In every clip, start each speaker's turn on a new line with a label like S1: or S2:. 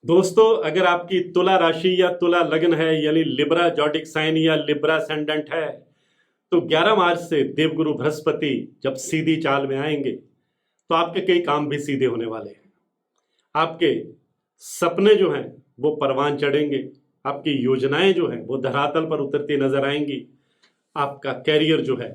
S1: दोस्तों, अगर आपकी तुला राशि या तुला लग्न है यानी लिब्रा जॉडिक साइन या लिब्रा सेंडेंट है, तो 11 मार्च से देवगुरु बृहस्पति जब सीधी चाल में आएंगे तो आपके कई काम भी सीधे होने वाले हैं। आपके सपने जो हैं वो परवान चढ़ेंगे, आपकी योजनाएं जो हैं वो धरातल पर उतरती नजर आएंगी। आपका कैरियर जो है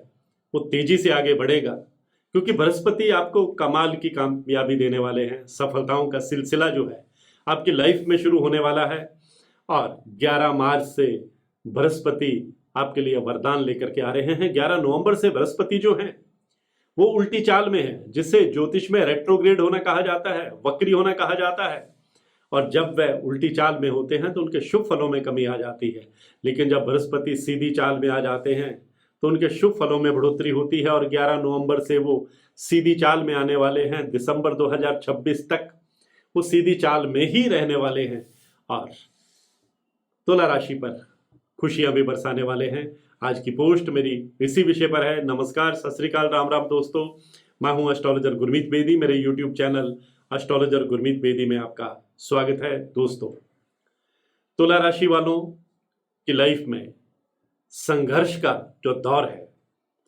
S1: वो तेजी से आगे बढ़ेगा, क्योंकि बृहस्पति आपको कमाल की कामयाबी देने वाले हैं। सफलताओं का सिलसिला जो है आपकी लाइफ में शुरू होने वाला है। और 11 मार्च से बृहस्पति आपके लिए वरदान लेकर के आ रहे हैं। 11 नवंबर से बृहस्पति जो है वो उल्टी चाल में है, जिसे ज्योतिष में रेट्रोग्रेड होना कहा जाता है, वक्री होना कहा जाता है। और जब वह उल्टी चाल में होते हैं तो उनके शुभ फलों में कमी आ जाती है, लेकिन जब बृहस्पति सीधी चाल में आ जाते हैं तो उनके शुभ फलों में बढ़ोतरी होती है। और 11 नवंबर से वो सीधी चाल में आने वाले हैं। दिसंबर 2026 तक वो सीधी चाल में ही रहने वाले हैं और तुला राशि पर खुशियां भी बरसाने वाले हैं। आज की पोस्ट मेरी इसी विषय पर है। नमस्कार, सत श्री अकाल, राम राम दोस्तों। मैं हूं एस्ट्रोलॉजर गुरमीत बेदी। मेरे YouTube channel astrologer Gurmeet Bedi में आपका स्वागत है। दोस्तों, तुला राशि वालों की लाइफ में संघर्ष का जो दौर है,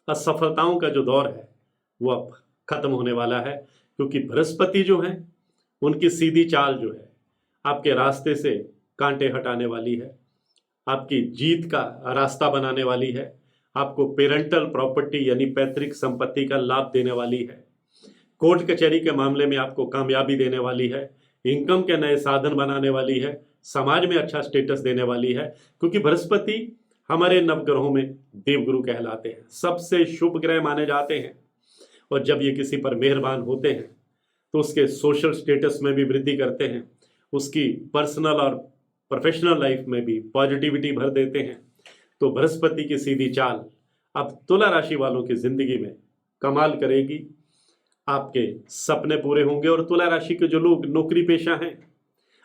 S1: असफलताओं का जो दौर है, वो अब खत्म होने वाला है, क्योंकि बृहस्पति जो है उनकी सीधी चाल जो है आपके रास्ते से कांटे हटाने वाली है, आपकी जीत का रास्ता बनाने वाली है, आपको पेरेंटल प्रॉपर्टी यानी पैतृक संपत्ति का लाभ देने वाली है, कोर्ट कचहरी के मामले में आपको कामयाबी देने वाली है, इनकम के नए साधन बनाने वाली है, समाज में अच्छा स्टेटस देने वाली है। क्योंकि बृहस्पति हमारे नवग्रहों में देवगुरु कहलाते हैं, सबसे शुभ ग्रह माने जाते हैं। और जब ये किसी पर मेहरबान होते हैं तो उसके सोशल स्टेटस में भी वृद्धि करते हैं, उसकी पर्सनल और प्रोफेशनल लाइफ में भी पॉजिटिविटी भर देते हैं। तो बृहस्पति की सीधी चाल अब तुला राशि वालों की जिंदगी में कमाल करेगी। आपके सपने पूरे होंगे। और तुला राशि के जो लोग नौकरी पेशा हैं,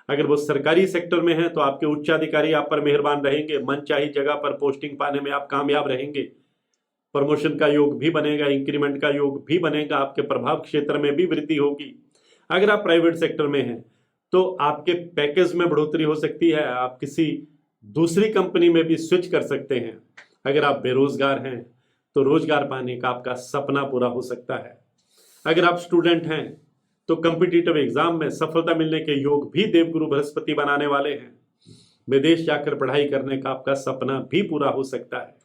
S1: अगर वो सरकारी सेक्टर में हैं तो आपके उच्चाधिकारी आप पर मेहरबान रहेंगे, मनचाही जगह पर पोस्टिंग पाने में आप कामयाब रहेंगे, प्रमोशन का योग भी बनेगा, इंक्रीमेंट का योग भी बनेगा, आपके प्रभाव क्षेत्र में भी वृद्धि होगी। अगर आप प्राइवेट सेक्टर में हैं तो आपके पैकेज में बढ़ोतरी हो सकती है, आप किसी दूसरी कंपनी में भी स्विच कर सकते हैं। अगर आप बेरोजगार हैं तो रोजगार पाने का आपका सपना पूरा हो सकता है। अगर आप स्टूडेंट हैं तो कॉम्पिटिटिव एग्जाम में सफलता मिलने के योग भी देवगुरु बृहस्पति बनाने वाले हैं। विदेश जाकर पढ़ाई करने का आपका सपना भी पूरा हो सकता है।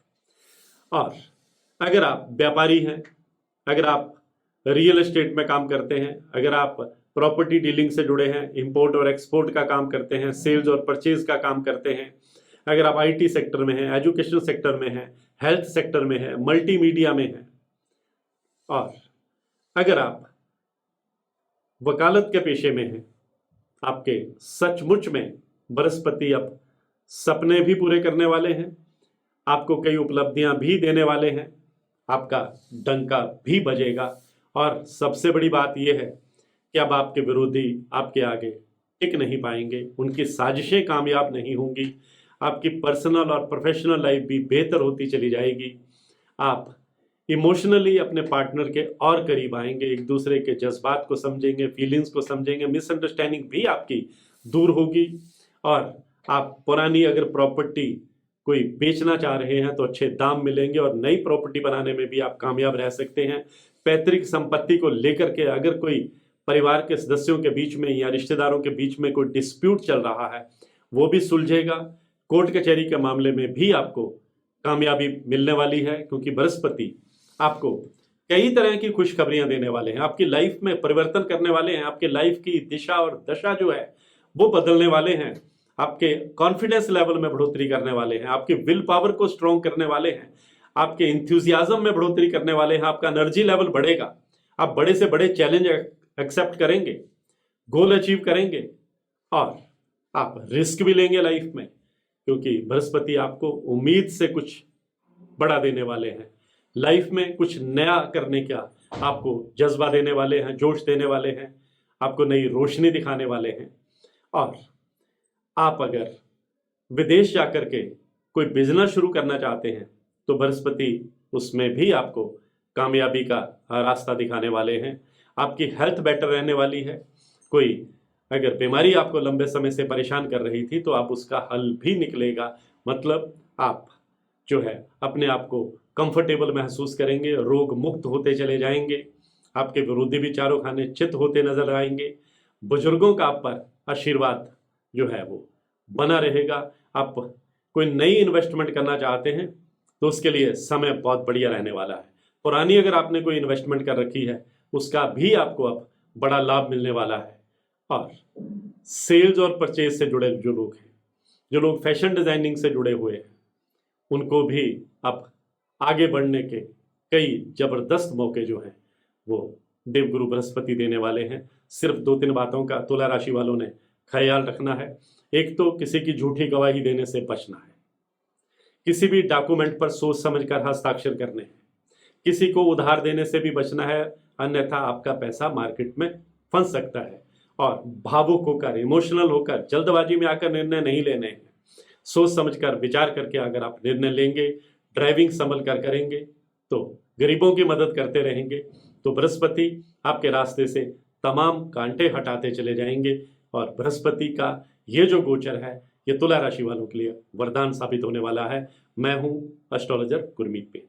S1: और अगर आप व्यापारी हैं, अगर आप रियल एस्टेट में काम करते हैं, अगर आप प्रॉपर्टी डीलिंग से जुड़े हैं, इंपोर्ट और एक्सपोर्ट का काम करते हैं, सेल्स और परचेज का काम करते हैं, अगर आप आईटी सेक्टर में हैं, एजुकेशन सेक्टर में हैं, हेल्थ सेक्टर में हैं, मल्टीमीडिया में हैं, और अगर आप वकालत के पेशे में हैं, आपके सचमुच में बृहस्पति अब सपने भी पूरे करने वाले हैं, आपको कई उपलब्धियां भी देने वाले हैं, आपका डंका भी बजेगा। और सबसे बड़ी बात यह है कि अब आपके विरोधी आपके आगे टिक नहीं पाएंगे, उनकी साजिशें कामयाब नहीं होंगी, आपकी पर्सनल और प्रोफेशनल लाइफ भी बेहतर होती चली जाएगी। आप इमोशनली अपने पार्टनर के और करीब आएंगे, एक दूसरे के जज्बात को समझेंगे, फीलिंग्स को समझेंगे, मिसअंडरस्टैंडिंग भी आपकी दूर होगी। और आप पुरानी अगर प्रॉपर्टी कोई बेचना चाह रहे हैं तो अच्छे दाम मिलेंगे और नई प्रॉपर्टी बनाने में भी आप कामयाब रह सकते हैं। पैतृक संपत्ति को लेकर के अगर कोई परिवार के सदस्यों के बीच में या रिश्तेदारों के बीच में कोई डिस्प्यूट चल रहा है वो भी सुलझेगा। कोर्ट कचहरी के मामले में भी आपको कामयाबी मिलने वाली है, क्योंकि बृहस्पति आपको कई तरह की खुशखबरियां देने वाले हैं, आपकी लाइफ में परिवर्तन करने वाले हैं, आपके लाइफ की दिशा और दशा जो है वो बदलने वाले हैं, आपके कॉन्फिडेंस लेवल में बढ़ोतरी करने वाले हैं, आपके विल पावर को स्ट्रॉन्ग करने वाले हैं, आपके इंथ्यूजियाज्म में बढ़ोतरी करने वाले हैं, आपका एनर्जी लेवल बढ़ेगा, आप बड़े से बड़े चैलेंज एक्सेप्ट करेंगे, गोल अचीव करेंगे, और आप रिस्क भी लेंगे लाइफ में, क्योंकि बृहस्पति आपको उम्मीद से कुछ बड़ा देने वाले हैं। लाइफ में कुछ नया करने का आपको जज्बा देने वाले हैं, जोश देने वाले हैं, आपको नई रोशनी दिखाने वाले हैं। और आप अगर विदेश जाकर के कोई बिजनेस शुरू करना चाहते हैं तो बृहस्पति उसमें भी आपको कामयाबी का रास्ता दिखाने वाले हैं। आपकी हेल्थ बेटर रहने वाली है, कोई अगर बीमारी आपको लंबे समय से परेशान कर रही थी तो आप उसका हल भी निकलेगा। मतलब आप जो है अपने आप को कंफर्टेबल महसूस करेंगे, रोग मुक्त होते चले जाएंगे, आपके विरोधी भी चारों खाने चित होते नजर आएंगे, बुजुर्गों का आप पर आशीर्वाद जो है वो बना रहेगा। आप कोई नई इन्वेस्टमेंट करना चाहते हैं तो उसके लिए समय बहुत बढ़िया रहने वाला है। पुरानी अगर आपने कोई इन्वेस्टमेंट कर रखी है उसका भी आपको अब बड़ा लाभ मिलने वाला है। और सेल्स और परचेज से जुड़े जो लोग हैं, जो लोग फैशन डिजाइनिंग से जुड़े हुए हैं, उनको भी अब आगे बढ़ने के कई जबरदस्त मौके जो हैं वो देवगुरु बृहस्पति देने वाले हैं। सिर्फ 2-3 बातों का तुला राशि वालों ने ख्याल रखना है। एक तो किसी की झूठी गवाही देने से बचना है, किसी भी डॉक्यूमेंट पर सोच समझकर हस्ताक्षर करने हैं, किसी को उधार देने से भी बचना है, अन्यथा आपका पैसा मार्केट में फंस सकता है। और भावुक होकर, इमोशनल होकर, जल्दबाजी में आकर निर्णय नहीं लेने हैं। सोच समझकर विचार करके अगर आप निर्णय लेंगे, ड्राइविंग संभल कर करेंगे तो गरीबों की मदद करते रहेंगे तो बृहस्पति आपके रास्ते से तमाम कांटे हटाते चले जाएंगे। और बृहस्पति का ये जो गोचर है ये तुला राशि वालों के लिए वरदान साबित होने वाला है। मैं हूं एस्ट्रोलॉजर गुरमीत पे।